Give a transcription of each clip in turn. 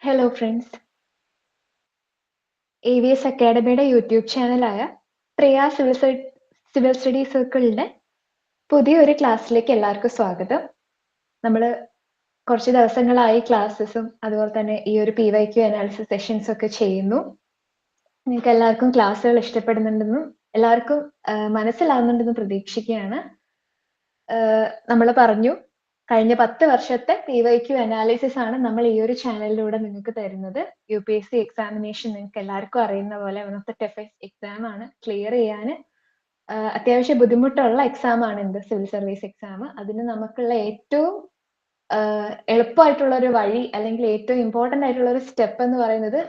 Hello friends. AVS അക്കാഡമിയുടെ YouTube ചാനലായ പ്രിയ civil study സർക്കിളിന്റെ പുതിയൊരു ക്ലാസ്സിലേക്ക് എല്ലാവർക്കും സ്വാഗതം. നമ്മൾ കുറച്ച് ദിവസങ്ങളായി ക്ലാസ്സസും അതുപോലെ തന്നെ ഈ ഒരു PYQ അനാലിസിസ് സെഷൻസ് ഒക്കെ ചെയ്യുന്നു. നിങ്ങൾക്ക് എല്ലാവർക്കും ക്ലാസ്സുകൾ ഇഷ്ടപ്പെടുന്നുണ്ടെന്നും എല്ലാവർക്കും മനസ്സിലാവുന്നുണ്ടെന്നും പ്രതീക്ഷിക്കുകയാണ്. നമ്മൾ പറഞ്ഞു കഴിഞ്ഞ 10 വർഷത്തെ PYQ അനാലിസിസ് ആണ് നമ്മൾ ഈ ഒരു ചാനലിലൂടെ നിങ്ങൾക്ക് തരുന്നത്. UPSC എക്സാമിനേഷൻ നിങ്ങൾക്ക് എല്ലാവർക്കും അറിയുന്ന പോലെ one of the toughest exam ആണ്. ക്ലിയർ ചെയ്യാൻ അത്യാവശ്യം ബുദ്ധിമുട്ടുള്ള എക്സാം ആണ് എന്ത് സിവിൽ സർവീസ് എക്സാം. അതിന് നമുക്കുള്ള ഏറ്റവും എളുപ്പമായിട്ടുള്ള ഒരു വഴി അല്ലെങ്കിൽ ഏറ്റവും ഇമ്പോർട്ടന്റ് ആയിട്ടുള്ള ഒരു സ്റ്റെപ്പ് എന്ന് പറയുന്നത്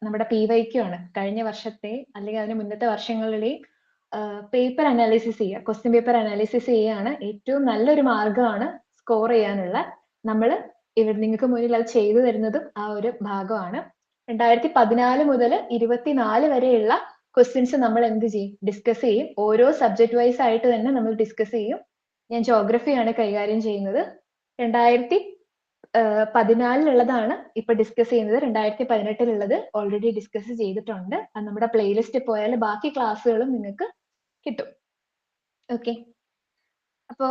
നമ്മുടെ PYQ ആണ്. കഴിഞ്ഞ വർഷത്തെ അല്ലെങ്കിൽ അതിന് മുന്നത്തെ വർഷങ്ങളിലെയും പേപ്പർ അനാലിസിസ് ചെയ്യുക, ക്വസ്റ്റ്യൻ പേപ്പർ അനാലിസിസ് ചെയ്യുകയാണ് ഏറ്റവും നല്ലൊരു മാർഗമാണ് സ്കോർ ചെയ്യാനുള്ള. നമ്മൾ ഇവിടെ നിങ്ങൾക്ക് മുന്നിൽ അത് ചെയ്തു തരുന്നതും ആ ഒരു ഭാഗമാണ്. 2014 മുതൽ 24 വരെയുള്ള ക്വസ്റ്റ്യൻസ് നമ്മൾ എന്ത് ചെയ്യും, ഡിസ്കസ് ചെയ്യും. ഓരോ സബ്ജക്ട് വൈസ് ആയിട്ട് തന്നെ നമ്മൾ ഡിസ്കസ് ചെയ്യും. ഞാൻ ജോഗ്രഫിയാണ് കൈകാര്യം ചെയ്യുന്നത്. 2014 ഇപ്പൊ ഡിസ്കസ് ചെയ്യുന്നത്. 2018 ഓൾറെഡി ഡിസ്കസ് ചെയ്തിട്ടുണ്ട്. അത് നമ്മുടെ പ്ലേലിസ്റ്റ് പോയാൽ ബാക്കി ക്ലാസ്സുകളും നിങ്ങൾക്ക് കിട്ടും. ഓക്കെ, അപ്പോ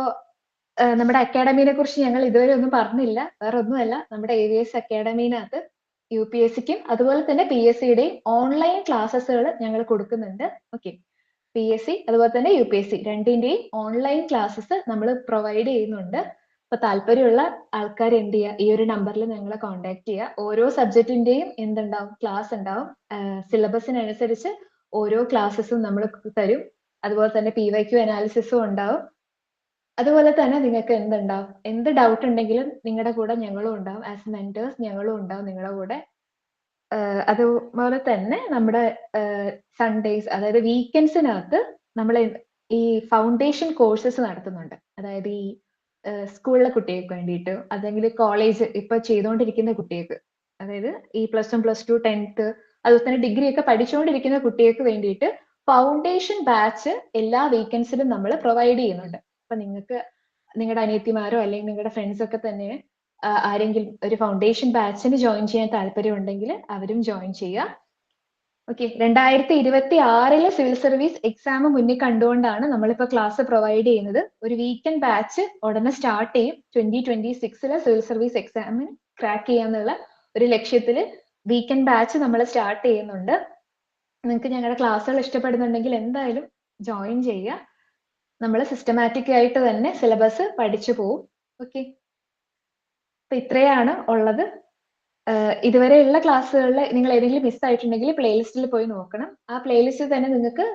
നമ്മുടെ അക്കാഡമിനെ കുറിച്ച് ഞങ്ങൾ ഇതുവരെ ഒന്നും പറഞ്ഞില്ല. വേറെ ഒന്നുമല്ല, നമ്മുടെ AVS അക്കാഡമിനകത്ത് UPSCക്കും അതുപോലെ തന്നെ PSCയുടെയും ഓൺലൈൻ ക്ലാസ്സസുകൾ ഞങ്ങൾ കൊടുക്കുന്നുണ്ട്. ഓക്കെ, PSC അതുപോലെ തന്നെ UPSC രണ്ടിന്റെയും ഓൺലൈൻ ക്ലാസ്സസ് നമ്മൾ പ്രൊവൈഡ് ചെയ്യുന്നുണ്ട്. അപ്പൊ താല്പര്യമുള്ള ആൾക്കാർ എന്ത് ചെയ്യുക, ഈ ഒരു നമ്പറിൽ ഞങ്ങളെ കോൺടാക്ട് ചെയ്യുക. ഓരോ സബ്ജക്റ്റിന്റെയും എന്തുണ്ടാവും, ക്ലാസ് ഉണ്ടാവും. സിലബസിനനുസരിച്ച് ഓരോ ക്ലാസ്സസും നമ്മൾ തരും. അതുപോലെ തന്നെ PYQ അനാലിസിസും ഉണ്ടാവും. അതുപോലെ തന്നെ നിങ്ങൾക്ക് എന്തുണ്ടാവും, എന്ത് ഡൗട്ട് ഉണ്ടെങ്കിലും നിങ്ങളുടെ കൂടെ ഞങ്ങളും ഉണ്ടാവും. ആസ് മെന്റേഴ്സ് ഞങ്ങളും ഉണ്ടാവും നിങ്ങളുടെ കൂടെ. അതുപോലെ തന്നെ നമ്മുടെ സൺഡേസ് അതായത് വീക്കെൻഡ്സിനകത്ത് നമ്മൾ ഈ ഫൗണ്ടേഷൻ കോഴ്സസ് നടത്തുന്നുണ്ട്. അതായത് ഈ സ്കൂളിലെ കുട്ടികൾക്ക് വേണ്ടിയിട്ട് അല്ലെങ്കിൽ കോളേജ് ഇപ്പൊ ചെയ്തുകൊണ്ടിരിക്കുന്ന കുട്ടികൾക്ക്, അതായത് ഈ +1 +2 10th അതുപോലെ തന്നെ ഡിഗ്രി ഒക്കെ പഠിച്ചുകൊണ്ടിരിക്കുന്ന കുട്ടികൾക്ക് വേണ്ടിയിട്ട് ഫൗണ്ടേഷൻ ബാച്ച് എല്ലാ വീക്കെൻഡ്സിലും നമ്മൾ പ്രൊവൈഡ് ചെയ്യുന്നുണ്ട്. അപ്പൊ നിങ്ങൾക്ക് നിങ്ങളുടെ അനിയത്തിമാരോ അല്ലെങ്കിൽ നിങ്ങളുടെ ഫ്രണ്ട്സ് ഒക്കെ തന്നെ ആരെങ്കിലും ഒരു ഫൗണ്ടേഷൻ ബാച്ചിന് ജോയിൻ ചെയ്യാൻ താല്പര്യമുണ്ടെങ്കിൽ അവരും ജോയിൻ ചെയ്യുക. ഓക്കെ, 2026 സിവിൽ സർവീസ് എക്സാം മുന്നിൽ കണ്ടുകൊണ്ടാണ് നമ്മളിപ്പോൾ ക്ലാസ് പ്രൊവൈഡ് ചെയ്യുന്നത്. ഒരു വീക്കെൻഡ് ബാച്ച് ഉടനെ സ്റ്റാർട്ട് ചെയ്യും. 2026 സിവിൽ സർവീസ് എക്സാമിന് ക്രാക്ക് ചെയ്യാന്നുള്ള ഒരു ലക്ഷ്യത്തിൽ വീക്കെൻഡ് ബാച്ച് നമ്മൾ സ്റ്റാർട്ട് ചെയ്യുന്നുണ്ട്. നിങ്ങൾക്ക് ഞങ്ങളുടെ ക്ലാസ്സുകൾ ഇഷ്ടപ്പെടുന്നുണ്ടെങ്കിൽ എന്തായാലും ജോയിൻ ചെയ്യുക. നമ്മൾ സിസ്റ്റമാറ്റിക് ആയിട്ട് തന്നെ സിലബസ് പഠിച്ചു പോകും. ഓക്കെ, അപ്പൊ ഇത്രയാണ് ഉള്ളത്. ഇതുവരെയുള്ള ക്ലാസ്സുകളിൽ നിങ്ങൾ ഏതെങ്കിലും മിസ് ആയിട്ടുണ്ടെങ്കിൽ പ്ലേലിസ്റ്റിൽ പോയി നോക്കണം. ആ പ്ലേലിസ്റ്റിൽ തന്നെ നിങ്ങൾക്ക്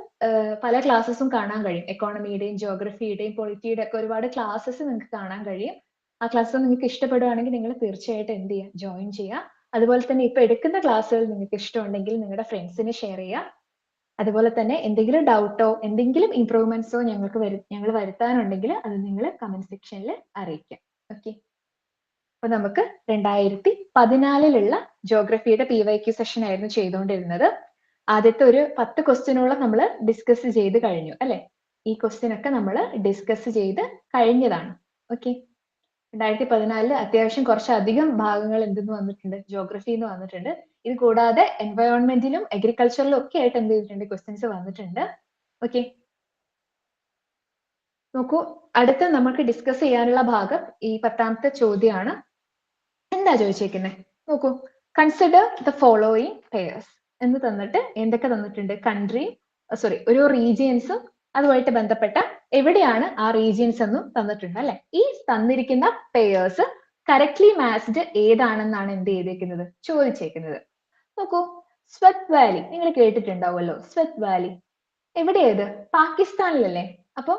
പല ക്ലാസ്സസും കാണാൻ കഴിയും. എക്കോണമിയുടെയും ജോഗ്രഫിയുടെയും പൊളിറ്റിയുടെ ഒക്കെ ഒരുപാട് ക്ലാസ്സസ് നിങ്ങൾക്ക് കാണാൻ കഴിയും. ആ ക്ലാസ് നിങ്ങൾക്ക് ഇഷ്ടപ്പെടുവാണെങ്കിൽ നിങ്ങൾ തീർച്ചയായിട്ടും എന്ത് ചെയ്യുക, ജോയിൻ ചെയ്യുക. അതുപോലെ തന്നെ ഇപ്പൊ എടുക്കുന്ന ക്ലാസ്സുകൾ നിങ്ങൾക്ക് ഇഷ്ടമുണ്ടെങ്കിൽ നിങ്ങളുടെ ഫ്രണ്ട്സിന് ഷെയർ ചെയ്യുക. അതുപോലെ തന്നെ എന്തെങ്കിലും ഡൗട്ടോ എന്തെങ്കിലും ഇംപ്രൂവ്മെന്റ്സോ ഞങ്ങൾ വരുത്താനുണ്ടെങ്കിൽ അത് നിങ്ങൾ കമന്റ് സെക്ഷനിൽ അറിയിക്കാം. ഓക്കെ, അപ്പൊ നമുക്ക് 2014 ജോഗ്രഫിയുടെ PYQ സെഷൻ ആയിരുന്നു ചെയ്തുകൊണ്ടിരുന്നത്. ആദ്യത്തെ ഒരു 10 ക്വസ്റ്റ്യനോളം നമ്മൾ ഡിസ്കസ് ചെയ്ത് കഴിഞ്ഞു അല്ലെ. ഈ ക്വസ്റ്റ്യൻ ഒക്കെ നമ്മൾ ഡിസ്കസ് ചെയ്ത് കഴിഞ്ഞതാണ്. ഓക്കെ, 2014 അത്യാവശ്യം കുറച്ചധികം ഭാഗങ്ങൾ എന്തെന്ന് വന്നിട്ടുണ്ട്, ജോഗ്രഫിന്ന് വന്നിട്ടുണ്ട്. ഇത് കൂടാതെ എൻവയോൺമെന്റിലും അഗ്രികൾച്ചറിലും ഒക്കെ ആയിട്ട് എന്ത് ചെയ്തിട്ടുണ്ട്, ക്വസ്റ്റ്യൻസ് വന്നിട്ടുണ്ട്. ഓക്കെ, നോക്കൂ, അടുത്ത നമുക്ക് ഡിസ്കസ് ചെയ്യാനുള്ള ഭാഗം ഈ 10ാമത്തെ ചോദ്യമാണ്. എന്താ ചോദിച്ചേക്കുന്നത് നോക്കൂ. കൺസിഡർ ദ ഫോളോയിങ് പെയർസ് എന്ന് തന്നിട്ട് എന്തൊക്കെ തന്നിട്ടുണ്ട്, കൺട്രി ഒരു റീജിയൻസും അതുമായിട്ട് ബന്ധപ്പെട്ട എവിടെയാണ് ആ റീജിയൻസ് എന്നും തന്നിട്ടുണ്ട് അല്ലെ. ഈ തന്നിരിക്കുന്ന പെയർസ് കറക്റ്റ്ലി മാച്ച്ഡ് ഏതാണെന്നാണ് എന്ത് ചെയ്തേക്കുന്നത്, ചോദിച്ചേക്കുന്നത്. നോക്കൂ, സ്വത്ത് വാലി നിങ്ങൾ കേട്ടിട്ടുണ്ടാവുമല്ലോ. സ്വത്ത് വാലി എവിടെയത്, പാകിസ്ഥാനിലല്ലേ. അപ്പൊ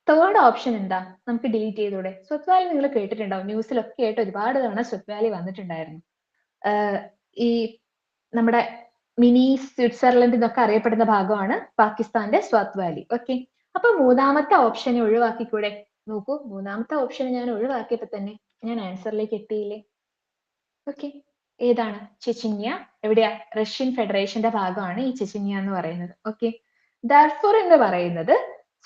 തേർഡ് ഓപ്ഷൻ എന്താ, നമുക്ക് ഡിലീറ്റ് ചെയ്തൂടെ. സ്വത്ത് വാലി നിങ്ങൾ കേട്ടിട്ടുണ്ടാവും, ന്യൂസിലൊക്കെ ആയിട്ട് ഒരുപാട് തവണ സ്വത്ത് വാലി വന്നിട്ടുണ്ടായിരുന്നു. ഈ നമ്മുടെ മിനി സ്വിറ്റ്സർലൻഡ് എന്നൊക്കെ അറിയപ്പെടുന്ന ഭാഗമാണ് പാകിസ്ഥാന്റെ സ്വത്ത് വാലി. ഓക്കെ, അപ്പൊ മൂന്നാമത്തെ ഓപ്ഷനെ ഒഴിവാക്കിക്കൂടെ. നോക്കൂ, മൂന്നാമത്തെ ഓപ്ഷൻ ഞാൻ ഒഴിവാക്കിയപ്പോ തന്നെ ഞാൻ ആൻസറിലേക്ക് എത്തിയില്ലേ. ഓക്കെ, ഏതാണ്, ചെച്ചിന്യ. എവിടെയാ, റഷ്യൻ ഫെഡറേഷന്റെ ഭാഗമാണ് ഈ ചെച്ചിന്യ എന്ന് പറയുന്നത്. ഓക്കെ, ദർഫൂർ എന്ന് പറയുന്നത്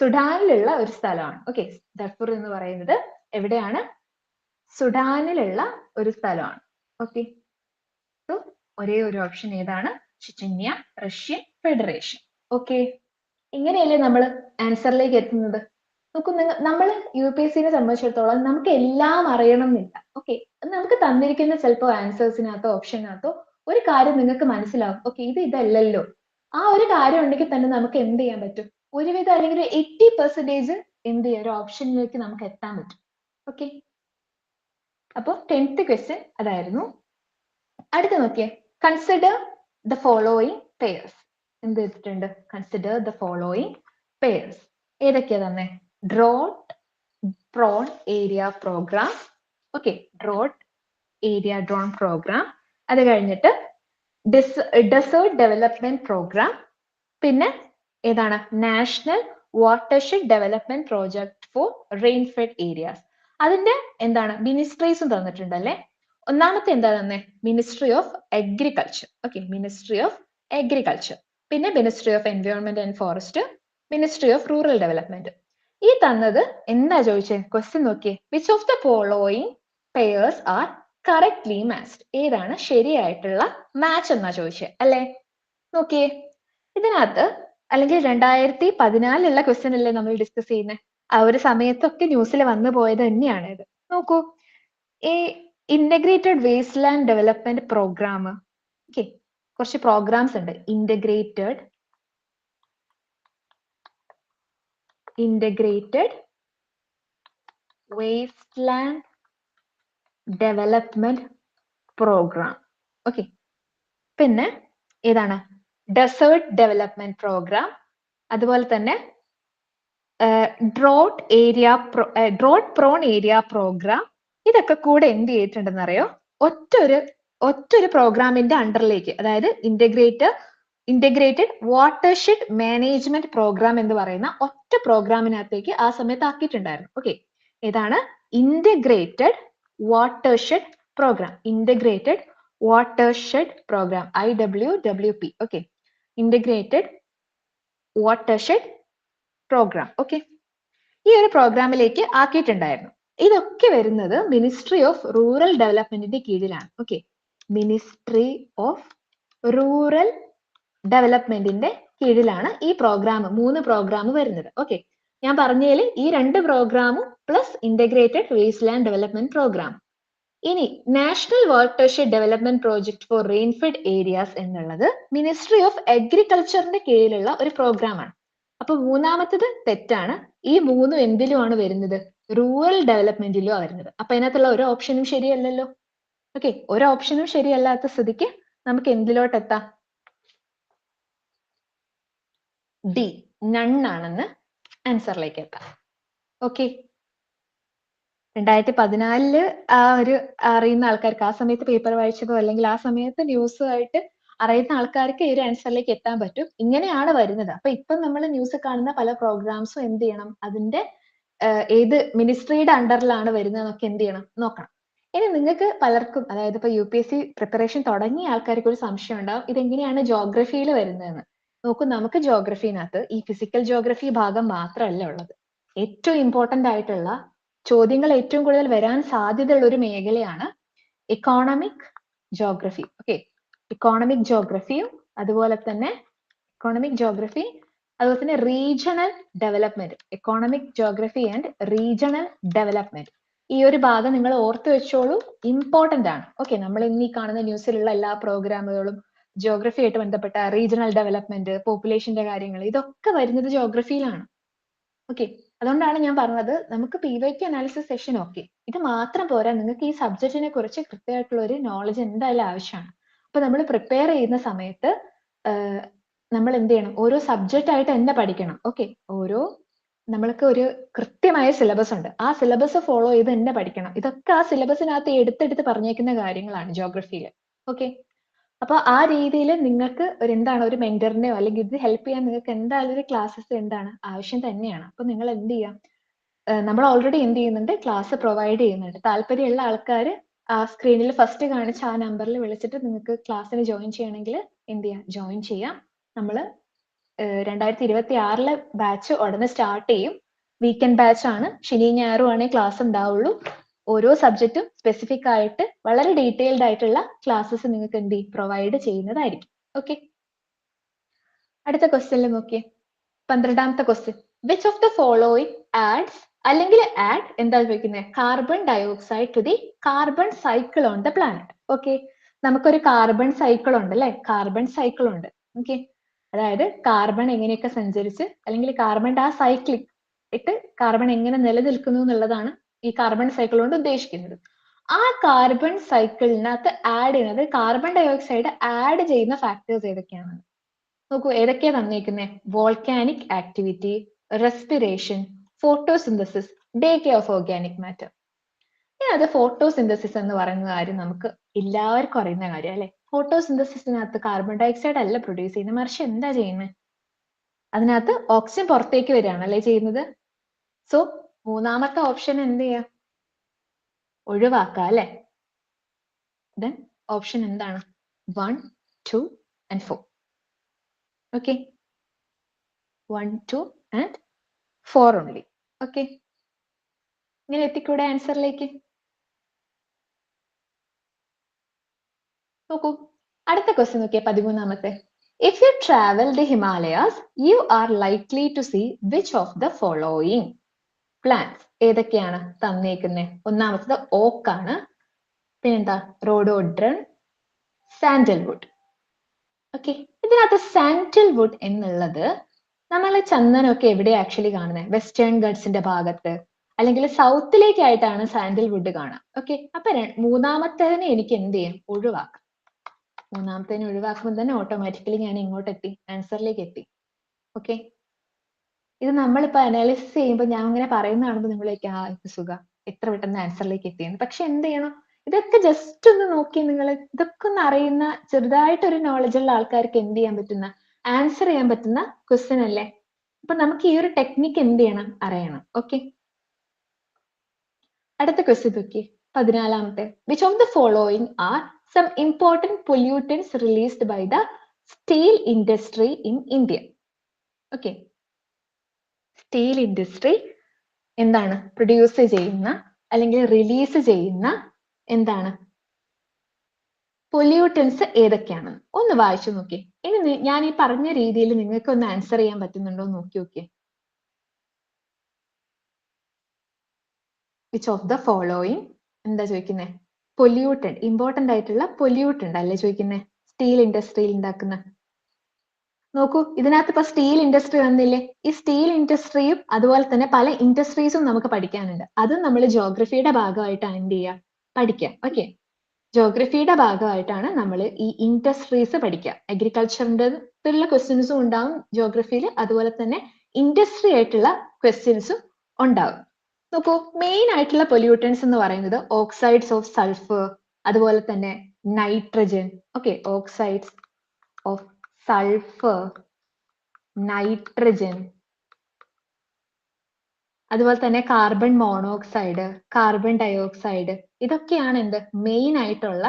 സുഡാനിലുള്ള ഒരു സ്ഥലമാണ്. ഓക്കെ, ദർഫൂർ എന്ന് പറയുന്നത് എവിടെയാണ്, സുഡാനിലുള്ള ഒരു സ്ഥലമാണ്. ഓക്കെ, ഒരേ ഒരു ഓപ്ഷൻ ഏതാണ്? ചെച്ചന്യ റഷ്യൻ ഫെഡറേഷൻ. ഓക്കെ, ഇങ്ങനെയല്ലേ നമ്മൾ ആൻസറിലേക്ക് എത്തുന്നത്. നോക്കൂ, നമ്മൾ UPSC സംബന്ധിച്ചിടത്തോളം നമുക്ക് എല്ലാം അറിയണം എന്നില്ല. ഓക്കെ, നമുക്ക് തന്നിരിക്കുന്ന ചിലപ്പോൾ ആൻസേഴ്സിനകത്തോ ഓപ്ഷനകത്തോ ഒരു കാര്യം നിങ്ങൾക്ക് മനസ്സിലാവും. ഓക്കെ, ഇതല്ലല്ലോ. ആ ഒരു കാര്യം ഉണ്ടെങ്കിൽ തന്നെ നമുക്ക് എന്ത് ചെയ്യാൻ പറ്റും? ഒരുവിധം അല്ലെങ്കിൽ 80% എന്ത് ചെയ്യാം, ഒരു ഓപ്ഷനിലേക്ക് നമുക്ക് എത്താൻ പറ്റും. ഓക്കെ, അപ്പോൾ 10th ക്വസ്റ്റ്യൻ അതായിരുന്നു. അടുത്ത നോക്കിയേ, കൺസിഡർ ദ ഫോളോയിങ് പെയർസ്. എന്ത് ചെയ്തിട്ടുണ്ട്? Consider the following pairs. ഏതൊക്കെയാ തന്നെ? drought prone area program. Okay, drought area drone program. അത് കഴിഞ്ഞിട്ട് desert development program. പിന്നെ ഏതാണ്? National watershed development project for rainfed areas. അതിന്റെ എന്താണ് മിനിസ്ട്രീസും തന്നിട്ടുണ്ടല്ലേ. ഒന്നാമത്തെ എന്താ തന്നെ? Ministry of agriculture. Okay, ministry of agriculture. പിന്നെ ministry of environment and forest, ministry of rural development. ഈ തന്നത് എന്താ ചോദിച്ചത്? ക്വസ്റ്റ്യൻ നോക്കിയേ. Which of the following pairs are correctly matched? ഏതാണ് ശരിയായിട്ടുള്ള മാച്ച് എന്നാ ചോദിച്ചത് അല്ലേ. നോക്കിയേ, ഇതിനകത്ത് അല്ലെങ്കിൽ 2014 ക്വസ്റ്റ്യൻ അല്ലേ നമ്മൾ ഡിസ്കസ് ചെയ്യുന്നത്. ആ ഒരു സമയത്തൊക്കെ ന്യൂസിൽ വന്നു പോയത് തന്നെയാണ് ഇത്. നോക്കൂ, ഈ integrated waste land development program. Okay, കുറച്ച് പ്രോഗ്രാംസ് ഉണ്ട്. Integrated waste land development program. Okay, പിന്നെ ഏതാണ്? Desert development program. അതുപോലെ തന്നെ ഡ്രോട്ട് പ്രോൺ ഏരിയ പ്രോഗ്രാം. ഇതൊക്കെ കൂടെ എന്ത് ചെയ്തിട്ടുണ്ടെന്ന് അറിയോ? ഒറ്റൊരു പ്രോഗ്രാമിന്റെ അണ്ടറിലേക്ക്, അതായത് ഇന്റഗ്രേറ്റഡ് വാട്ടർഷെഡ് മാനേജ്മെന്റ് പ്രോഗ്രാം എന്ന് പറയുന്ന ഒറ്റ പ്രോഗ്രാമിനകത്തേക്ക് ആ സമയത്ത് ആക്കിയിട്ടുണ്ടായിരുന്നു. ഓക്കെ, ഏതാണ്? Integrated watershed program. Integrated watershed program, IWWP. Okay, integrated watershed program. Okay, ഈ ഒരു പ്രോഗ്രാമിലേക്ക് ആക്കിയിട്ടുണ്ടായിരുന്നു. ഇതൊക്കെ വരുന്നത് മിനിസ്ട്രി ഓഫ് റൂറൽ ഡെവലപ്മെന്റിന്റെ കീഴിലാണ്. ഓക്കെ, മിനിസ്ട്രി ഓഫ് റൂറൽ ഡെവലപ്മെന്റിന്റെ കീഴിലാണ് ഈ പ്രോഗ്രാം, 3 പ്രോഗ്രാം വരുന്നത്. ഓക്കെ, ഞാൻ പറഞ്ഞതിൽ ഈ 2 പ്രോഗ്രാമും plus integrated waste land development programme. ഇനി national watershed development project for rainfed areas എന്നുള്ളത് മിനിസ്ട്രി ഓഫ് അഗ്രികൾച്ചറിന്റെ കീഴിലുള്ള ഒരു പ്രോഗ്രാമാണ്. അപ്പൊ മൂന്നാമത്തത് തെറ്റാണ്. ഈ 3 എന്തിലുമാണ് വരുന്നത്? റൂറൽ ഡെവലപ്മെന്റിലും വരുന്നത്. അപ്പൊ അതിനകത്തുള്ള ഒരു ഓപ്ഷനും ശരിയല്ലല്ലോ. ഓക്കെ, ഒരു ഓപ്ഷനും ശരിയല്ലാത്ത സ്ഥിതിക്ക് നമുക്ക് എന്തിലോട്ട് എത്താം? ഡി, നൺ ആണെന്ന് ആൻസറിലേക്ക് എത്താം. ഓക്കെ, 2014 ആ ഒരു അറിയുന്ന ആൾക്കാർക്ക്, ആ സമയത്ത് പേപ്പർ വായിച്ചതോ അല്ലെങ്കിൽ ആ സമയത്ത് ന്യൂസുമായിട്ട് അറിയുന്ന ആൾക്കാർക്ക് ഈ ഒരു ആൻസറിലേക്ക് എത്താൻ പറ്റും. ഇങ്ങനെയാണ് വരുന്നത്. അപ്പൊ ഇപ്പം നമ്മൾ ന്യൂസ് കാണുന്ന പല പ്രോഗ്രാംസും എന്ത് ചെയ്യണം? അതിന്റെ ഏത് മിനിസ്ട്രിയുടെ അണ്ടറിലാണ് വരുന്നതെന്നൊക്കെ എന്ത് ചെയ്യണം? നോക്കണം. ഇനി നിങ്ങൾക്ക് പലർക്കും, അതായത് ഇപ്പൊ UPSC പ്രിപ്പറേഷൻ തുടങ്ങിയ ആൾക്കാർക്ക് ഒരു സംശയം ഉണ്ടാവും, ഇതെങ്ങനെയാണ് ജോഗ്രഫിയിൽ വരുന്നതെന്ന്. നോക്കൂ, നമുക്ക് ജോഗ്രഫിനകത്ത് ഈ ഫിസിക്കൽ ജോഗ്രഫി ഭാഗം മാത്രമല്ല ഉള്ളത്. ഏറ്റവും ഇമ്പോർട്ടന്റ് ആയിട്ടുള്ള ചോദ്യങ്ങൾ ഏറ്റവും കൂടുതൽ വരാൻ സാധ്യതയുള്ള ഒരു മേഖലയാണ് എക്കോണമിക് ജോഗ്രഫി. ഓക്കെ, എക്കോണമിക് ജോഗ്രഫിയും അതുപോലെ തന്നെ regional development. Economic geography and regional development, ഈ ഒരു ഭാഗം നിങ്ങൾ ഓർത്ത് വെച്ചോളൂ, ഇമ്പോർട്ടന്റ് ആണ്. ഓക്കെ, നമ്മൾ ഇന്ന് ഈ കാണുന്ന ന്യൂസിലുള്ള എല്ലാ പ്രോഗ്രാമുകളും ജോഗ്രഫി ആയിട്ട് ബന്ധപ്പെട്ട റീജിയണൽ ഡെവലപ്മെന്റ്, പോപ്പുലേഷന്റെ കാര്യങ്ങൾ, ഇതൊക്കെ വരുന്നത് ജോഗ്രഫിയിലാണ്. ഓക്കെ, അതുകൊണ്ടാണ് ഞാൻ പറഞ്ഞത് നമുക്ക് PYQ അനാലിസിസ് സെഷൻ ഓക്കെ, ഇത് മാത്രം പോരാ, നിങ്ങൾക്ക് ഈ സബ്ജക്റ്റിനെ കുറിച്ച് കൃത്യമായിട്ടുള്ള ഒരു നോളജ് എന്തായാലും ആവശ്യമാണ്. അപ്പൊ നമ്മൾ പ്രിപ്പയർ ചെയ്യുന്ന സമയത്ത് നമ്മൾ എന്ത് ചെയ്യണം? ഓരോ സബ്ജക്റ്റ് ആയിട്ട് തന്നെ പഠിക്കണം. ഓക്കെ, നമ്മൾക്ക് ഒരു കൃത്യമായ സിലബസ് ഉണ്ട്. ആ സിലബസ് ഫോളോ ചെയ്ത് തന്നെ പഠിക്കണം. ഇതൊക്കെ ആ സിലബസിനകത്ത് എടുത്തെടുത്ത് പറഞ്ഞേക്കുന്ന കാര്യങ്ങളാണ് ജോഗ്രഫിയിൽ. ഓക്കെ, അപ്പൊ ആ രീതിയിൽ നിങ്ങൾക്ക് ഒരു മെന്ററിനെയോ അല്ലെങ്കിൽ ഇത് ഹെൽപ്പ് ചെയ്യാൻ നിങ്ങൾക്ക് എന്തായാലും ഒരു ക്ലാസ്സസ് ആവശ്യം തന്നെയാണ്. അപ്പൊ നിങ്ങൾ എന്ത് ചെയ്യാം? നമ്മൾ ഓൾറെഡി എന്ത് ചെയ്യുന്നുണ്ട്? ക്ലാസ് പ്രൊവൈഡ് ചെയ്യുന്നുണ്ട്. താല്പര്യമുള്ള ആൾക്കാർ ആ സ്ക്രീനിൽ ഫസ്റ്റ് കാണിച്ച ആ നമ്പറിൽ വിളിച്ചിട്ട് നിങ്ങൾക്ക് ക്ലാസ്സിന് ജോയിൻ ചെയ്യണമെങ്കിൽ എന്ത് ചെയ്യാം? ജോയിൻ ചെയ്യാം. നമ്മൾ 2026 ബാച്ച് ഉടനെ സ്റ്റാർട്ട് ചെയ്യും. വീക്കെൻഡ് ബാച്ച് ആണ്. ശനി ഞായറും ആണേ ക്ലാസ് ഉണ്ടാവുള്ളൂ. ഓരോ സബ്ജക്റ്റും സ്പെസിഫിക് ആയിട്ട് വളരെ ഡീറ്റെയിൽഡ് ആയിട്ടുള്ള ക്ലാസ്സസ് നിങ്ങൾക്ക് എന്ത് ചെയ്യും പ്രൊവൈഡ് ചെയ്യുന്നതായിരിക്കും. ഓക്കെ, അടുത്ത ക്വസ്റ്റ്യനിൽ നോക്കിയേ, 12ാമത്തെ question. Which of the following adds അല്ലെങ്കിൽ ആഡ് എന്താ ചോദിക്കുന്നത്, carbon dioxide to the carbon cycle on the planet. Okay, നമുക്കൊരു കാർബൺ സൈക്കിൾ ഉണ്ട് അല്ലെ, കാർബൺ സൈക്കിൾ ഉണ്ട്. ഓക്കെ, അതായത് കാർബൺ എങ്ങനെയൊക്കെ സഞ്ചരിച്ച് അല്ലെങ്കിൽ കാർബണിന്റെ ആ സൈക്ലിക് ഇട്ട് കാർബൺ എങ്ങനെ നിലനിൽക്കുന്നു എന്നുള്ളതാണ് ഈ കാർബൺ സൈക്കിൾ കൊണ്ട് ഉദ്ദേശിക്കുന്നത്. ആ കാർബൺ സൈക്കിളിനകത്ത് ആഡ് ചെയ്യുന്നത് കാർബൺ ഡയോക്സൈഡ് ആഡ് ചെയ്യുന്ന ഫാക്ടേഴ്സ് ഏതൊക്കെയാണ് നോക്കൂ. ഏതൊക്കെയാ തന്നേക്കുന്നത്? Volcanic activity, respiration, photosynthesis, decay of organic matter. അത് ഫോട്ടോസിന്തസിസ് എന്ന് പറയുന്ന കാര്യം നമുക്ക് എല്ലാവർക്കും അറിയുന്ന കാര്യം അല്ലെ. ഫോട്ടോസിന്തസിസിനകത്ത് കാർബൺ ഡയോക്സൈഡ് അല്ല പ്രൊഡ്യൂസ് ചെയ്യുന്നത്, മറിച്ച് എന്താ ചെയ്യുന്നത്? അതിനകത്ത് ഓക്സിജൻ പുറത്തേക്ക് വരികയാണ് അല്ലേ ചെയ്യുന്നത്. സോ മൂന്നാമത്തെ ഓപ്ഷൻ എന്ത് ചെയ്യാം? ഒഴിവാക്കാം അല്ലെ. ദെൻ ഓപ്ഷൻ എന്താണ്? 1, 2 and 4. Okay, 1, 2 and 4 only. Okay, ഇങ്ങനെ എത്തിക്കൂടെ ആൻസറിലേക്ക്? നോക്കൂ, അടുത്ത ക്വസ്റ്റ്യൻ നോക്കിയേ, 13ാമത്തെ. If you travel the Himalayas, you are likely to see which of the following plants? ഏതൊക്കെയാണ് തന്നേക്കുന്നത്? ഒന്നാമത്തത് ഓക്ക് ആണ്, പിന്നെന്താ റോഡോഡ്രൻ, സാൻഡൽവുഡ്. ഓക്കെ, ഇതിനകത്ത് സാൻഡൽവുഡ് എന്നുള്ളത് നമ്മൾ ചന്ദനമൊക്കെ എവിടെ ആക്ച്വലി കാണുന്നത്? വെസ്റ്റേൺ ഗട്ട്സിന്റെ ഭാഗത്ത് അല്ലെങ്കിൽ സൗത്തിലേക്കായിട്ടാണ് സാൻഡൽവുഡ് കാണാം. ഓക്കെ, അപ്പൊ മൂന്നാമത്തേതിനെ എനിക്ക് എന്ത് ചെയ്യും? ഒഴിവാക്കാം. മൂന്നാമത്തേനെ ഒഴിവാക്കുമ്പോൾ തന്നെ ഓട്ടോമാറ്റിക്കലി ഞാൻ ഇങ്ങോട്ട് എത്തി, ആൻസറിലേക്ക് എത്തി. ഓക്കെ, ഇത് നമ്മളിപ്പോ അനാലിസിസ് ചെയ്യുമ്പോൾ ഞാൻ ഇങ്ങനെ പറയുന്ന കാണുമ്പോൾ നിങ്ങളേക്ക് ആ ഇത് സുഖം, എത്ര പെട്ടെന്ന് ആൻസറിലേക്ക് എത്തിയെന്ന്. പക്ഷെ എന്ത് ചെയ്യണം? ഇതൊക്കെ ജസ്റ്റ് ഒന്ന് നോക്കി നിങ്ങൾ ഇതൊക്കെ ഒന്ന് അറിയുന്ന ചെറുതായിട്ടൊരു നോളജ് ഉള്ള ആൾക്കാർക്ക് എന്ത് ചെയ്യാൻ പറ്റുന്ന, ആൻസർ ചെയ്യാൻ പറ്റുന്ന ക്വസ്റ്റ്യൻ അല്ലേ. അപ്പൊ നമുക്ക് ഈ ഒരു ടെക്നിക്ക് എന്ത് ചെയ്യണം? അറിയണം. ഓക്കെ, അടുത്ത ക്വസ്റ്റ്യൻ നോക്കി, 14ാമത്തെ. Which of the following are some important pollutants released by the steel industry in India? Okay, steel industry എന്താണ് പ്രൊഡ്യൂസ് ചെയ്യുന്ന അല്ലെങ്കിൽ റിലീസ് ചെയ്യുന്ന എന്താണ് പൊല്യൂട്ടൻസ് ഏതൊക്കെയാണ്? ഒന്ന് വായിച്ചു നോക്കി. ഇനി ഞാൻ ഈ പറഞ്ഞ രീതിയിൽ നിങ്ങൾക്ക് ഒന്ന് ആൻസർ ചെയ്യാൻ പറ്റുന്നുണ്ടോ എന്ന് നോക്കി നോക്കിയേ. വിച്ച് ഓഫ് ദ ഫോളോയിങ് എന്താ ചോദിക്കുന്നത്? പൊല്യൂട്ടന്റ്, ഇമ്പോർട്ടന്റ് ആയിട്ടുള്ള പൊല്യൂട്ടന്റ് അല്ലേ ചോദിക്കുന്നത്, സ്റ്റീൽ ഇൻഡസ്ട്രിയിൽ ഉണ്ടാക്കുന്ന. നോക്കൂ, ഇതിനകത്ത് ഇപ്പൊ സ്റ്റീൽ ഇൻഡസ്ട്രി വന്നില്ലേ. ഈ സ്റ്റീൽ ഇൻഡസ്ട്രിയും അതുപോലെ തന്നെ പല ഇൻഡസ്ട്രീസും നമുക്ക് പഠിക്കാനുണ്ട്. അതും നമ്മൾ ജോഗ്രഫിയുടെ ഭാഗമായിട്ടാണ് എന്ത് ചെയ്യുക? പഠിക്കാം. ഓക്കെ, ജോഗ്രഫിയുടെ ഭാഗമായിട്ടാണ് നമ്മൾ ഈ ഇൻഡസ്ട്രീസ് പഠിക്കുക. അഗ്രികൾച്ചറിന്റെ ക്വസ്റ്റ്യൻസും ഉണ്ടാവും ജോഗ്രഫിയിൽ, അതുപോലെ തന്നെ ഇൻഡസ്ട്രി ആയിട്ടുള്ള ക്വസ്റ്റ്യൻസും ഉണ്ടാവും. നോക്കൂ, മെയിൻ ആയിട്ടുള്ള പൊല്യൂട്ടൻസ് എന്ന് പറയുന്നത് ഓക്സൈഡ്സ് ഓഫ് സൾഫർ, അതുപോലെ തന്നെ nitrogen. Okay, oxides of sulphur, nitrogen, അതുപോലെ തന്നെ കാർബൺ മോണോക്സൈഡ്, കാർബൺ ഡയോക്സൈഡ്, ഇതൊക്കെയാണ് എന്ത് മെയിൻ ആയിട്ടുള്ള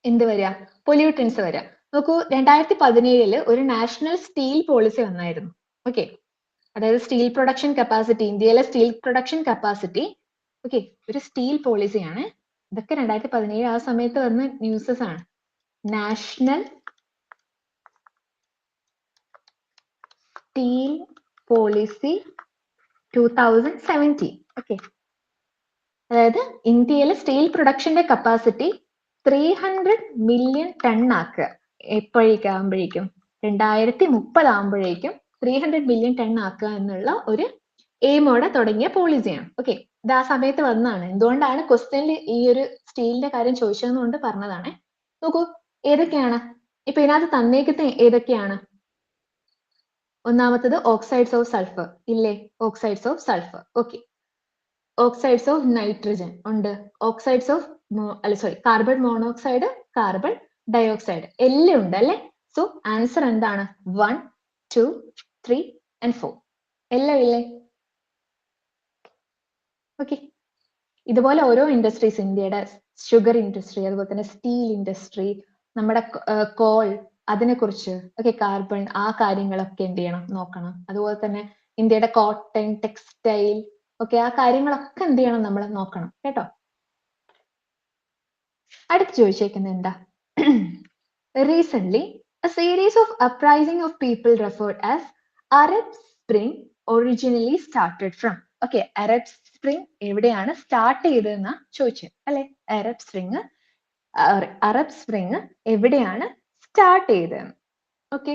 എന്ത് വരിക? പൊല്യൂട്ടൻസ് വരിക. നോക്കൂ, 2017 ഒരു നാഷണൽ സ്റ്റീൽ പോളിസി വന്നായിരുന്നു. ഓക്കെ, അതായത് സ്റ്റീൽ പ്രൊഡക്ഷൻ കപ്പാസിറ്റി, ഇന്ത്യയിലെ സ്റ്റീൽ പ്രൊഡക്ഷൻ കപ്പാസിറ്റി. ഓക്കെ, ഒരു സ്റ്റീൽ പോളിസിയാണ്. ഇതൊക്കെ 2017 ആ സമയത്ത് വന്ന ന്യൂസസ് ആണ്. National steel policy 2017. ഓക്കെ, അതായത് ഇന്ത്യയിലെ സ്റ്റീൽ പ്രൊഡക്ഷന്റെ കപ്പാസിറ്റി 300 മില്യൺ ടൺ ആക്കുക. എപ്പോഴേക്കാകുമ്പോഴേക്കും 2030 ആകുമ്പോഴേക്കും 300 മില്യൺ ടൺ ആക്കുക എന്നുള്ള ഒരു എയിമോടെ തുടങ്ങിയ പോളിസിയാണ്. ഓക്കെ, ഇത് ആ സമയത്ത് വന്നതാണ്. എന്തുകൊണ്ടാണ് ക്വസ്റ്റ്യനിൽ ഈ ഒരു സ്റ്റീലിന്റെ കാര്യം ചോദിച്ചതെന്നുകൊണ്ട് പറഞ്ഞതാണ്. നോക്കൂ, ഏതൊക്കെയാണ് ഇപ്പൊ ഇതിനകത്ത് തന്നേക്കുന്നത്? ഏതൊക്കെയാണ്? ഒന്നാമത്തത് ഓക്സൈഡ്സ് ഓഫ് സൾഫർ ഇല്ലേ, oxides of sulphur. Okay, oxides of nitrogen ഉണ്ട്, oxides of carbon monoxide, carbon dioxide എല്ലാം ഉണ്ട് അല്ലെ. സോ ആൻസർ എന്താണ്? 1, 2, 3 and 4 എല്ലാം ഇല്ലേ? ഓക്കെ, ഇതുപോലെ ഓരോ ഇൻഡസ്ട്രീസ്, ഇന്ത്യയുടെ ഷുഗർ ഇൻഡസ്ട്രി, അതുപോലെ തന്നെ സ്റ്റീൽ ഇൻഡസ്ട്രി, നമ്മുടെ കോൾ, അതിനെക്കുറിച്ച് ഓക്കെ, കാർബൺ, ആ കാര്യങ്ങളൊക്കെ എന്ത് ചെയ്യണം? നോക്കണം. അതുപോലെ തന്നെ ഇന്ത്യയുടെ കോട്ടൺ, ടെക്സ്റ്റൈൽ, ഓക്കെ, ആ കാര്യങ്ങളൊക്കെ എന്ത് ചെയ്യണം, നമ്മൾ നോക്കണം കേട്ടോ. അടുത്ത് ചോദിച്ചേക്കുന്നത് എന്താ? Recently, a series of uprising of people referred as Arab Spring originally started from. Okay, Arab Spring എവിടെയാണ് സ്റ്റാർട്ട് ചെയ്തതെന്നാ ചോദിച്ചത് അല്ലെ? അറബ് സ്പ്രിങ് എവിടെയാണ് സ്റ്റാർട്ട് ചെയ്തതെന്ന്. ഓക്കെ,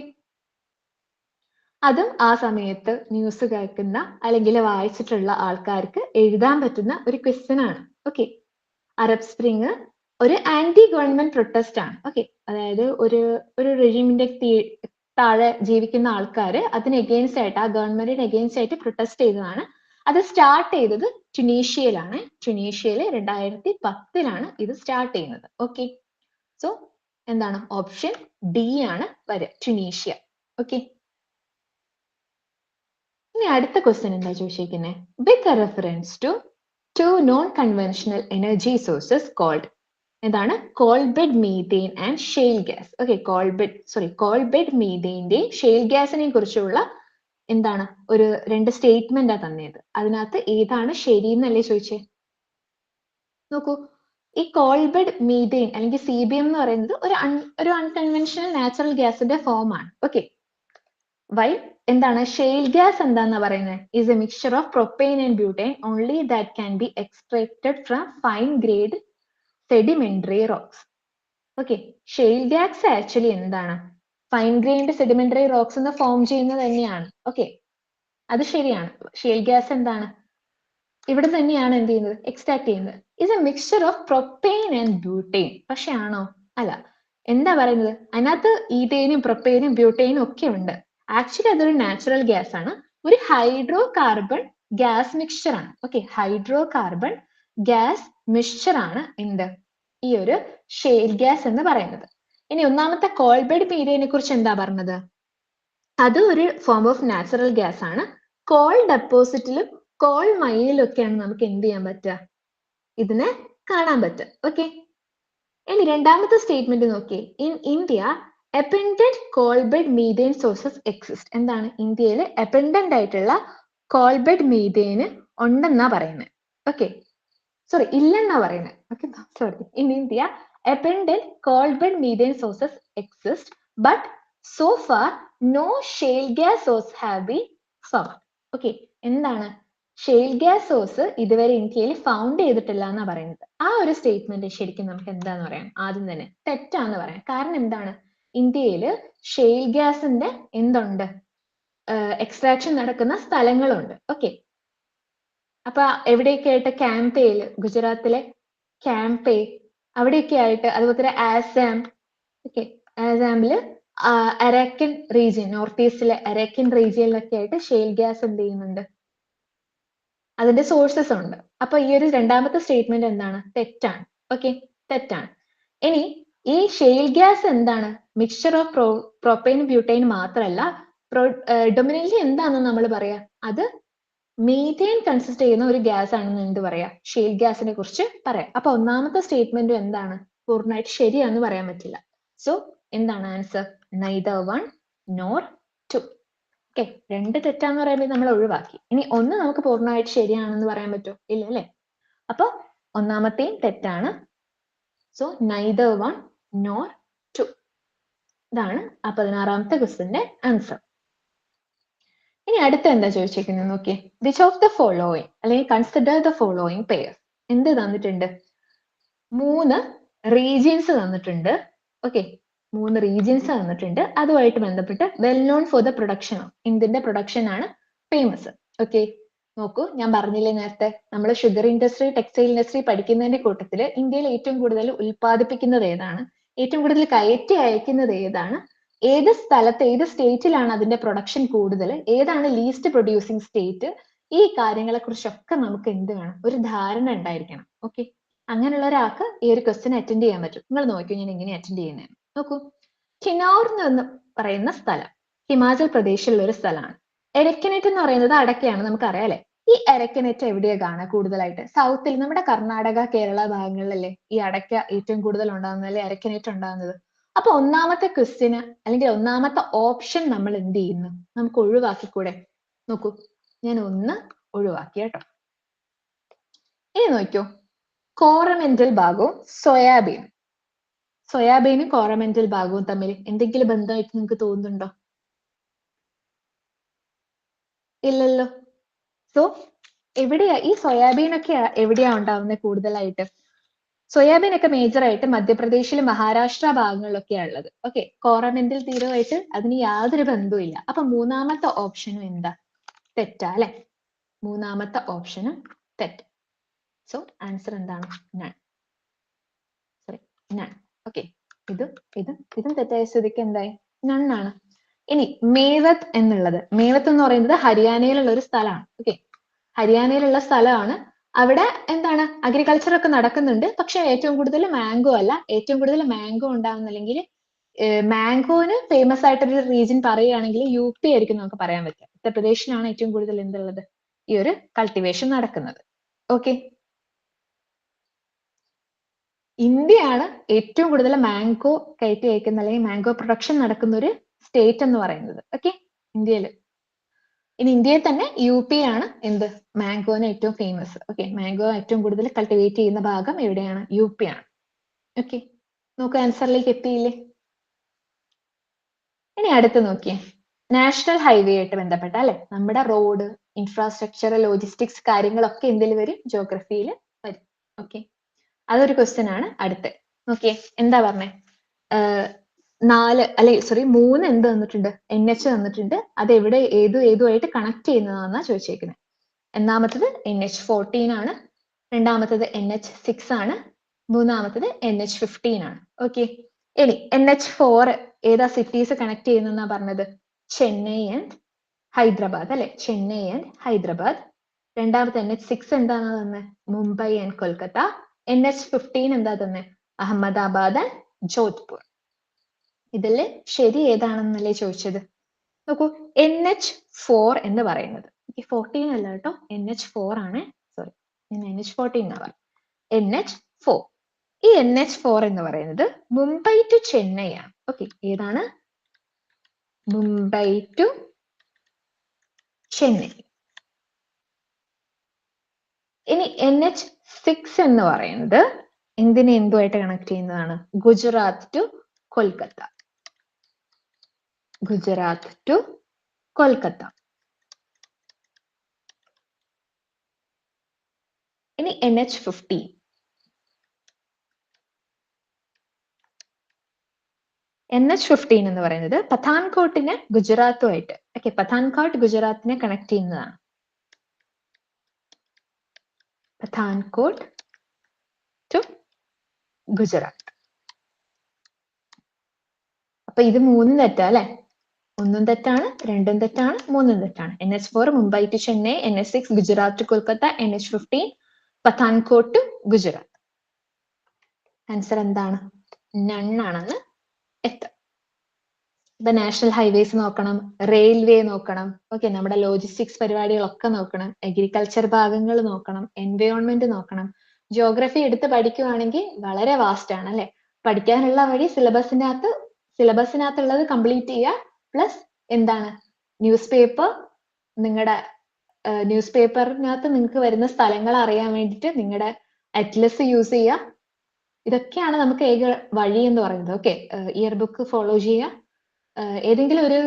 അതും ആ സമയത്ത് ന്യൂസ് കേൾക്കുന്ന അല്ലെങ്കിൽ വായിച്ചിട്ടുള്ള ആൾക്കാർക്ക് എഴുതാൻ പറ്റുന്ന ഒരു ക്വസ്റ്റ്യൻ ആണ്. ഓക്കെ, അറബ് സ്പ്രിങ് ഒരു ആന്റി ഗവൺമെന്റ് പ്രൊട്ടസ്റ്റ് ആണ്. ഓക്കെ, അതായത് ഒരു റെജിമിന്റെ താഴെ ജീവിക്കുന്ന ആൾക്കാർ അതിന് എഗെയിൻസ്റ്റ് ആയിട്ട്, ആ ഗവൺമെന്റിന് എഗെയിൻസ്റ്റ് ആയിട്ട് പ്രൊട്ടസ്റ്റ് ചെയ്തതാണ്. അത് സ്റ്റാർട്ട് ചെയ്തത് ട്യുണീഷ്യയിലാണ്. ട്യുണീഷ്യയിൽ 2010 ഇത് സ്റ്റാർട്ട് ചെയ്യുന്നത്. ഓക്കെ, സോ എന്താണ് ഓപ്ഷൻ ഡി ആണ് വരിക, ട്യുണീഷ്യ. ഓക്കെ, ഇനി അടുത്ത ക്വസ്റ്റ്യൻ എന്താ ചോദിച്ചിരിക്കുന്നത്? With reference to to non conventional energy sources called. എന്താണ്? Coalbed methane and shale gas. Okay, coalbed മീഥെയിന്റെയും ഷെയിൽ ഗ്യാസിനെയും കുറിച്ചുള്ള എന്താണ് ഒരു രണ്ട് സ്റ്റേറ്റ്മെന്റാ തന്നത്. അതിനകത്ത് ഏതാണ് ശരി എന്നല്ലേ ചോദിച്ചേ? നോക്കൂ, ഈ കോൾബെഡ് മീഥെയിൻ അല്ലെങ്കിൽ CBM എന്ന് പറയുന്നത് ഒരു അൺകൺവെൻഷണൽ നാച്ചുറൽ ഗ്യാസിന്റെ ഫോം ആണ്. ഓക്കെ, വൈൽ എന്താണ് ഷെയിൽ ഗ്യാസ് എന്താന്നാ പറയുന്നത്? Is A mixture of propane and butyne only that can be extracted from fine grade sedimentary rocks. Okay, ഷെയിൽ gas actually എന്താണ്? ഫൈൻ ഗ്രെയിൻഡ് സെഡിമെന്ററി റോക്സ് എന്ന് ഫോം ചെയ്യുന്നത് തന്നെയാണ്. Okay, അത് ശരിയാണ്. ഷെയിൽ ഗ്യാസ് എന്താണ്? ഇവിടെ തന്നെയാണ് എന്ത് ചെയ്യുന്നത്? എക്സ്ട്രാക്ട് ചെയ്യുന്നത്. Is A mixture of propane and butyne. പക്ഷെ ആണോ? അല്ല. എന്താ പറയുന്നത്? അതിനകത്ത് ഈഥെയിനും പ്രൊപ്പെയിനും ബ്യൂട്ടൈനും ഒക്കെ ഉണ്ട്. ആക്ച്വലി അതൊരു നാച്ചുറൽ ഗ്യാസ് ആണ്. ഒരു ഹൈഡ്രോ കാർബൺ ഗ്യാസ് മിക്സ്ചർ ആണ്. Okay, hydro carbon gas mixture ആണ് എന്ത്? ഈ ഒരു ഷെയിൽ ഗ്യാസ് എന്ന് പറയുന്നത്. ഇനി ഒന്നാമത്തെ കോൾബെഡ് മീഥെയിനെ കുറിച്ച് എന്താ പറഞ്ഞത്? അത് ഒരു ഫോം ഓഫ് നാച്ചുറൽ ഗ്യാസ് ആണ്. കോൾ ഡെപ്പോസിറ്റിലും കോൾ മൈനിലും ഒക്കെയാണ് നമുക്ക് എന്ത് ചെയ്യാൻ പറ്റുക? ഇതിനെ കാണാൻ പറ്റും. ഓക്കെ, ഇനി രണ്ടാമത്തെ സ്റ്റേറ്റ്മെന്റ് നോക്കിയേ. In India abundant coalbed methane sources exist. എന്താണ്? ഇന്ത്യയിൽ abundant ആയിട്ടുള്ള കോൾബെഡ് മീഥെയിൻ ഉണ്ടെന്നാ പറയുന്നത്. ഓക്കെ, സോറി ഇല്ലെന്നാ പറയുന്നത്. Okay, sorry. In India abundant coalbed methane sources exist, but so far no shale gas source have been found. Okay, എന്താണ്? ഷെയിൽ gas source ഇതുവരെ ഇന്ത്യയിൽ found ചെയ്തിട്ടില്ല എന്നാ പറയുന്നത്. ആ ഒരു സ്റ്റേറ്റ്മെന്റ് ശരിക്കും നമുക്ക് എന്താന്ന് പറയാം? ആദ്യം തന്നെ തെറ്റാന്ന് പറയാം. കാരണം എന്താണ്? ഇന്ത്യയിൽ ഷെയിൽ ഗ്യാസിന്റെ എന്തുണ്ട്? എക്സ്ട്രാക്ഷൻ നടക്കുന്ന സ്ഥലങ്ങളുണ്ട്. ഓക്കെ, അപ്പൊ എവിടെയൊക്കെ ആയിട്ട്? ക്യാമ്പയിൽ, ഗുജറാത്തിലെ ക്യാമ്പേ, അവിടെയൊക്കെ ആയിട്ട്, അതുപോലെ തന്നെ ആസാം. ഓക്കെ, ആസാമില് അരാക്കൻ റീജിയൻ, നോർത്ത് ഈസ്റ്റിലെ അരാക്കൻ റീജിയനിലൊക്കെ ആയിട്ട് ഷെയിൽ ഗ്യാസ് എന്ത് ചെയ്യുന്നുണ്ട്? അതിന്റെ സോഴ്സസ് ഉണ്ട്. അപ്പൊ ഈ ഒരു രണ്ടാമത്തെ സ്റ്റേറ്റ്മെന്റ് എന്താണ്? തെറ്റാണ്. ഓക്കെ, തെറ്റാണ്. ഇനി ഈ ഷെയിൽ ഗ്യാസ് എന്താണ്? മിക്സ്ചർ ഓഫ് പ്രൊപ്പൈൻ ബ്യൂട്ടൈൻ മാത്രമല്ല, ഡൊമിനന്റ്ലി എന്താണെന്ന് നമ്മൾ പറയാ? അത് മീഥെയിൻ കൺസിസ്റ്റ് ചെയ്യുന്ന ഒരു ഗ്യാസ് ആണെന്ന് എന്ത് പറയാ? ഷെയിൽ ഗ്യാസിനെ കുറിച്ച് പറയാം. അപ്പൊ ഒന്നാമത്തെ സ്റ്റേറ്റ്മെന്റും എന്താണ്? പൂർണ്ണമായിട്ട് ശരിയാന്ന് പറയാൻ പറ്റില്ല. സോ എന്താണ് answer? Neither one nor two. Okay, രണ്ട് തെറ്റാന്ന് പറയുമ്പോൾ നമ്മൾ ഒഴിവാക്കി. ഇനി ഒന്ന് നമുക്ക് പൂർണ്ണമായിട്ട് ശരിയാണെന്ന് പറയാൻ പറ്റുമോ? ഇല്ല അല്ലേ? അപ്പൊ ഒന്നാമത്തെയും തെറ്റാണ്. So neither one nor two. ഇതാണ് ആ 16ാമത്തെ ക്വസ്റ്റ്യന്റെ ആൻസർ. ഇനി അടുത്ത എന്താ ചോദിച്ചിരിക്കുന്നത് നോക്കിയേ. വിച്ച് ഓഫ് ദ ഫോളോയിങ്, അല്ലെങ്കിൽ കൺസിഡർ ദ ഫോളോയിങ് പെയർ. എന്ത് തന്നിട്ടുണ്ട്? 3 റീജിയൻസ് തന്നിട്ടുണ്ട്. ഓക്കെ, 3 റീജിയൻസ് തന്നിട്ടുണ്ട്. അതുമായിട്ട് ബന്ധപ്പെട്ട് well known for the production of, എന്തിന്റെ പ്രൊഡക്ഷൻ ആണ് ഫേമസ്? ഓക്കെ, നോക്കൂ, ഞാൻ പറഞ്ഞില്ലേ നേരത്തെ, നമ്മൾ ഷുഗർ ഇൻഡസ്ട്രി, ടെക്സ്റ്റൈൽ ഇൻഡസ്ട്രി പഠിക്കുന്നതിന്റെ കൂട്ടത്തിൽ ഇന്ത്യയിൽ ഏറ്റവും കൂടുതൽ ഉൽപ്പാദിപ്പിക്കുന്നത് ഏതാണ്? ഏറ്റവും കൂടുതൽ കയറ്റി അയക്കുന്നത് ഏതാണ്? ഏത് സ്ഥലത്ത്, ഏത് സ്റ്റേറ്റിലാണ് അതിന്റെ പ്രൊഡക്ഷൻ കൂടുതൽ? ഏതാണ് ലീസ്റ്റ് പ്രൊഡ്യൂസിങ് സ്റ്റേറ്റ്? ഈ കാര്യങ്ങളെ കുറിച്ചൊക്കെ നമുക്ക് എന്ത് വേണം? ഒരു ധാരണ ഉണ്ടായിരിക്കണം. ഓക്കെ, അങ്ങനെയുള്ള ഒരാൾക്ക് ഈ ഒരു ക്വസ്റ്റ്യൻ അറ്റൻഡ് ചെയ്യാൻ പറ്റും. നിങ്ങൾ നോക്കൂ ഞാൻ എങ്ങനെ അറ്റൻഡ് ചെയ്യുന്നത്. നോക്കൂ, കിനൗർ എന്ന് പറയുന്ന സ്ഥലം ഹിമാചൽ പ്രദേശിലുള്ള ഒരു സ്ഥലമാണ്. എരക്കനെറ്റ് എന്ന് പറയുന്നത് അടക്കയാണ്, നമുക്കറിയാം അല്ലെ? ഈ എരക്കനെറ്റ് എവിടെയാ കാണുക കൂടുതലായിട്ട്? സൗത്തിൽ, നമ്മുടെ കർണാടക, കേരള ഭാഗങ്ങളിലല്ലേ ഈ അടക്ക ഏറ്റവും കൂടുതൽ ഉണ്ടാകുന്നത്, അല്ലെ എരക്കനെറ്റ് ഉണ്ടാകുന്നത്? അപ്പൊ ഒന്നാമത്തെ ക്വസ്റ്റ്യന് അല്ലെങ്കിൽ ഒന്നാമത്തെ ഓപ്ഷൻ നമ്മൾ എന്ത് ചെയ്യുന്നു? നമുക്ക് ഒഴിവാക്കിക്കൂടെ? നോക്കൂ, ഞാൻ ഒന്ന് ഒഴിവാക്കി കേട്ടോ. ഇനി നോക്കിയോ, കോറമെന്റൽ ഭാഗവും സോയാബീനും കോറമെന്റൽ ഭാഗവും തമ്മിൽ എന്തെങ്കിലും ബന്ധമായിട്ട് നിങ്ങൾക്ക് തോന്നുന്നുണ്ടോ? ഇല്ലല്ലോ. സോ എവിടെയാ ഈ സോയാബീൻ ഒക്കെ എവിടെയാ ഉണ്ടാവുന്നത് കൂടുതലായിട്ട്? സോയാബീൻ ഒക്കെ മേജർ ആയിട്ട് മധ്യപ്രദേശിൽ മഹാരാഷ്ട്ര ഭാഗങ്ങളിലൊക്കെയാണ് ഉള്ളത്. ഓക്കെ, കോറമെന്റൽ തീരമായിട്ട് അതിന് യാതൊരു ബന്ധവും ഇല്ല. അപ്പൊ മൂന്നാമത്തെ ഓപ്ഷനും എന്താ? തെറ്റാ അല്ലെ? മൂന്നാമത്തെ ഓപ്ഷനും തെറ്റ്. സോ ആൻസർ എന്താണ്? നൺ. Sorry, none. ഓക്കെ, ഇതും തെറ്റായ സ്ഥിതിക്ക് എന്തായി? നണ്ണാണ്. ഇനി മേവത്ത് എന്നുള്ളത്, മേവത്ത് എന്ന് പറയുന്നത് ഹരിയാനയിലുള്ള ഒരു സ്ഥലമാണ്. ഓക്കെ, ഹരിയാനയിലുള്ള സ്ഥലമാണ്. അവിടെ എന്താണ് അഗ്രികൾച്ചർ ഒക്കെ നടക്കുന്നുണ്ട്. പക്ഷെ ഏറ്റവും കൂടുതൽ മാംഗോ അല്ല, ഏറ്റവും കൂടുതൽ മാംഗോ ഉണ്ടാകുന്ന, അല്ലെങ്കിൽ മാംഗോന് ഫേമസ് ആയിട്ടൊരു റീജിയൻ പറയുകയാണെങ്കിൽ യു പി ആയിരിക്കും നമുക്ക് പറയാൻ പറ്റുക. ഉത്തർപ്രദേശിലാണ് ഏറ്റവും കൂടുതൽ എന്തുള്ളത്, ഈ ഒരു കൾട്ടിവേഷൻ നടക്കുന്നത്. ഓക്കെ, ഇന്ത്യയാണ് ഏറ്റവും കൂടുതൽ മാംഗോ കയറ്റി അയക്കുന്ന അല്ലെങ്കിൽ മാംഗോ പ്രൊഡക്ഷൻ നടക്കുന്ന ഒരു സ്റ്റേറ്റ് എന്ന് പറയുന്നത്. ഓക്കെ, ഇന്ത്യയിൽ. ഇനി ഇന്ത്യയിൽ തന്നെ യു പി ആണ് എന്ത്, മാംഗോന് ഏറ്റവും ഫേമസ്. ഓക്കെ, മാംഗോ ഏറ്റവും കൂടുതൽ കൾട്ടിവേറ്റ് ചെയ്യുന്ന ഭാഗം എവിടെയാണ്? യു പി ആണ്. ഓക്കെ, നോക്കൂ, ആൻസറിലേക്ക് എത്തിയില്ലേ? ഇനി അടുത്ത് നോക്കിയേ, നാഷണൽ ഹൈവേ ആയിട്ട് ബന്ധപ്പെട്ട അല്ലെ, നമ്മുടെ റോഡ്, ഇൻഫ്രാസ്ട്രക്ചർ, ലോജിസ്റ്റിക്സ് കാര്യങ്ങളൊക്കെ എന്തിൽ വരും? ജോഗ്രഫിയിൽ വരും. ഓക്കെ, അതൊരു ക്വസ്റ്റ്യൻ ആണ്. അടുത്ത് നോക്കിയേ, എന്താ പറഞ്ഞേ? 3 എന്ത് തന്നിട്ടുണ്ട്? NH തന്നിട്ടുണ്ട്. അത് എവിടെ ഏതുമായിട്ട് കണക്ട് ചെയ്യുന്നതാണെന്നാ ചോദിച്ചേക്കുന്നത്. ഒന്നാമത്തത് NH14 ആണ്, രണ്ടാമത്തത് NH6 ആണ്, മൂന്നാമത്തത് NH15 ആണ്. ഓക്കെ, ഇനി NH4 ഏതാ സിറ്റീസ് കണക്ട് ചെയ്യുന്നതെന്നാ പറഞ്ഞത്? ചെന്നൈ ആൻഡ് ഹൈദരാബാദ് അല്ലെ, ചെന്നൈ ആൻഡ് ഹൈദരാബാദ്. രണ്ടാമത്തെ NH6 എന്താണ് തന്നെ? മുംബൈ ആൻഡ് കൊൽക്കത്ത. NH15 എന്താ തന്നെ? അഹമ്മദാബാദ് ആൻഡ് ജോധ്പൂർ. ഇതില് ശരി ഏതാണെന്നല്ലേ ചോദിച്ചത്? നോക്കൂ, NH4 എന്ന് പറയുന്നത്, 14 അല്ല കേട്ടോ, NH4 ആണ്. സോറി, ഞാൻ NH14 എന്നാ പറഞ്ഞത്. NH4, ഈ NH4 എന്ന് പറയുന്നത് മുംബൈ ടു ചെന്നൈ ആണ്. ഓക്കെ, ഏതാണ്? മുംബൈ ടു ചെന്നൈ. ഇനി NH6 എന്ന് പറയുന്നത് എന്തുമായിട്ട് കണക്ട് ചെയ്യുന്നതാണ്? ഗുജറാത്ത് ടു കൊൽക്കത്ത. ഗുജറാത്ത് ടു കൊൽക്കത്ത. ഇനി NH15. NH15 എന്ന് പറയുന്നത് പത്താൻകോട്ടിനെ ഗുജറാത്തുമായിട്ട്, ഓക്കെ, പത്താൻകോട്ട് ഗുജറാത്തിനെ കണക്ട് ചെയ്യുന്നതാണ്. പത്താൻകോട്ട് ടു ഗുജറാത്ത്. അപ്പൊ ഇത് 3 തെറ്റാ അല്ലെ? 1 തെറ്റാണ്, 2 തെറ്റാണ്, 3 തെറ്റാണ്. NH4 Mumbai to Chennai, NH6 Gujarat to Kolkata, NH15 Pathankot to Gujarat. Answer എന്താണ്? നണ്ണാണെന്ന് എത്തും. ഇപ്പൊ നാഷണൽ ഹൈവേസ് നോക്കണം, റെയിൽവേ നോക്കണം, ഓക്കെ, നമ്മുടെ ലോജിസ്റ്റിക്സ് പരിപാടികളൊക്കെ നോക്കണം, അഗ്രികൾച്ചർ ഭാഗങ്ങൾ നോക്കണം, എൻവയോൺമെന്റ് നോക്കണം. ജോഗ്രഫി എടുത്ത് പഠിക്കുവാണെങ്കിൽ വളരെ വാസ്റ്റ് ആണ് അല്ലെ? പഠിക്കാനുള്ള വഴി സിലബസിനകത്തുള്ളത് കംപ്ലീറ്റ് ചെയ്യുക, പ്ലസ് എന്താണ്, നിങ്ങളുടെ ന്യൂസ് പേപ്പറിനകത്ത് നിങ്ങൾക്ക് വരുന്ന സ്ഥലങ്ങൾ അറിയാൻ വേണ്ടിയിട്ട് നിങ്ങളുടെ അറ്റ്ലസ് യൂസ് ചെയ്യുക. ഇതൊക്കെയാണ് നമുക്ക് ഏക വഴി എന്ന് പറയുന്നത്. ഓക്കെ, ഇയർ ബുക്ക് ഫോളോ ചെയ്യുക, ഏതെങ്കിലും ഒരു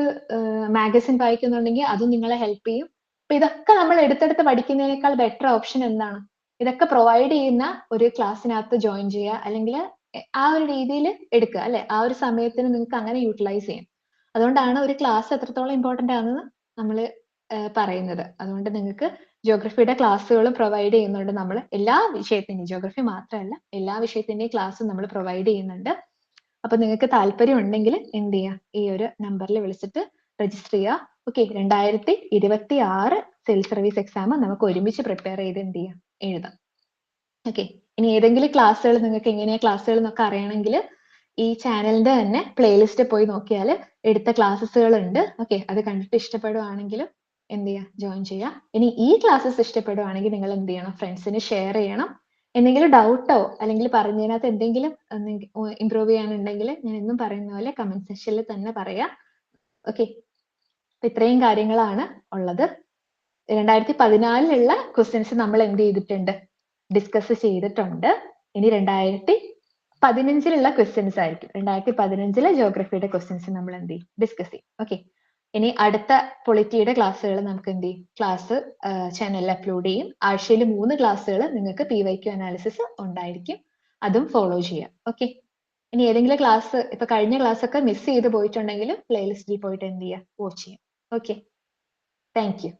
മാഗസിൻ വായിക്കുന്നുണ്ടെങ്കിൽ അതും നിങ്ങളെ ഹെൽപ്പ് ചെയ്യും. അപ്പൊ ഇതൊക്കെ നമ്മൾ എടുത്തെടുത്ത് പഠിക്കുന്നതിനേക്കാൾ ബെറ്റർ ഓപ്ഷൻ എന്താണ്? ഇതൊക്കെ പ്രൊവൈഡ് ചെയ്യുന്ന ഒരു ക്ലാസ്സിനകത്ത് ജോയിൻ ചെയ്യുക, അല്ലെങ്കിൽ ആ ഒരു രീതിയിൽ എടുക്കുക അല്ലെ? ആ ഒരു സമയത്തിന് നിങ്ങൾക്ക് അങ്ങനെ യൂട്ടിലൈസ് ചെയ്യാം. അതുകൊണ്ടാണ് ഒരു ക്ലാസ് എത്രത്തോളം ഇമ്പോർട്ടന്റ് ആണെന്ന് നമ്മൾ പറയുന്നത്. അതുകൊണ്ട് നിങ്ങൾക്ക് ജോഗ്രഫിയുടെ ക്ലാസ്സുകൾ പ്രൊവൈഡ് ചെയ്യുന്നുണ്ട് നമ്മൾ. എല്ലാ വിഷയത്തിന്റെയും, ജോഗ്രഫി മാത്രമല്ല എല്ലാ വിഷയത്തിന്റെയും ക്ലാസ് നമ്മൾ പ്രൊവൈഡ് ചെയ്യുന്നുണ്ട്. അപ്പൊ നിങ്ങൾക്ക് താല്പര്യം ഉണ്ടെങ്കിൽ എന്ത് ചെയ്യുക, ഈ ഒരു നമ്പറിൽ വിളിച്ചിട്ട് രജിസ്റ്റർ ചെയ്യുക. ഓക്കെ, 2026 സിവിൽ സർവീസ് എക്സാം നമുക്ക് ഒരുമിച്ച് പ്രിപ്പയർ ചെയ്ത് എന്ത് ചെയ്യാം, എഴുതാം. ഓക്കെ, ഇനി ഏതെങ്കിലും ക്ലാസ്സുകൾ നിങ്ങൾക്ക് എങ്ങനെയാ ക്ലാസ്സുകൾ എന്നൊക്കെ അറിയണമെങ്കിൽ ഈ ചാനലിന്റെ തന്നെ പ്ലേലിസ്റ്റ് പോയി നോക്കിയാൽ എടുത്ത ക്ലാസ്സുകൾ ഉണ്ട്. ഓക്കെ, അത് കണ്ടിട്ട് ഇഷ്ടപ്പെടുവാണെങ്കിലും എന്ത് ചെയ്യുക, ജോയിൻ ചെയ്യുക. ഇനി ഈ ക്ലാസ്സസ് ഇഷ്ടപ്പെടുവാണെങ്കിൽ നിങ്ങൾ എന്ത് ചെയ്യണം, ഫ്രണ്ട്സിന് ഷെയർ ചെയ്യണം. എന്തെങ്കിലും ഡൗട്ടോ അല്ലെങ്കിൽ പറഞ്ഞതിനകത്ത് എന്തെങ്കിലും ഇംപ്രൂവ് ചെയ്യാനുണ്ടെങ്കിൽ ഞാൻ എന്നും പറയുന്ന പോലെ കമന്റ് സെക്ഷനിൽ തന്നെ പറയാം. ഓക്കെ, അപ്പൊ ഇത്രയും കാര്യങ്ങളാണ് ഉള്ളത്. 2014 ക്വസ്റ്റ്യൻസ് നമ്മൾ എന്ത് ചെയ്തിട്ടുണ്ട്, ഡിസ്കസ് ചെയ്തിട്ടുണ്ട്. ഇനി 2015 ക്വസ്റ്റ്യൻസ് ആയിരിക്കും. 2015 ജോഗ്രഫിയുടെ ക്വസ്റ്റ്യൻസ് നമ്മൾ എന്ത് ചെയ്യും, ഡിസ്കസ് ചെയ്യും. ഓക്കെ, ഇനി അടുത്ത പൊളിറ്റിയുടെ ക്ലാസ്സുകൾ നമുക്ക് എന്ത് ചെയ്യും, ക്ലാസ് ചാനലിൽ അപ്ലോഡ് ചെയ്യും. ആഴ്ചയിൽ 3 ക്ലാസ്സുകൾ നിങ്ങൾക്ക് PYQ അനാലിസിസ് ഉണ്ടായിരിക്കും, അതും ഫോളോ ചെയ്യാം. ഓക്കെ, ഇനി ഏതെങ്കിലും ക്ലാസ് ഇപ്പൊ കഴിഞ്ഞ ക്ലാസ് ഒക്കെ മിസ് ചെയ്ത് പോയിട്ടുണ്ടെങ്കിൽ പ്ലേലിസ്റ്റിൽ പോയിട്ട് എന്ത് ചെയ്യുക, വാച്ച് ചെയ്യാം. Okay, thank you.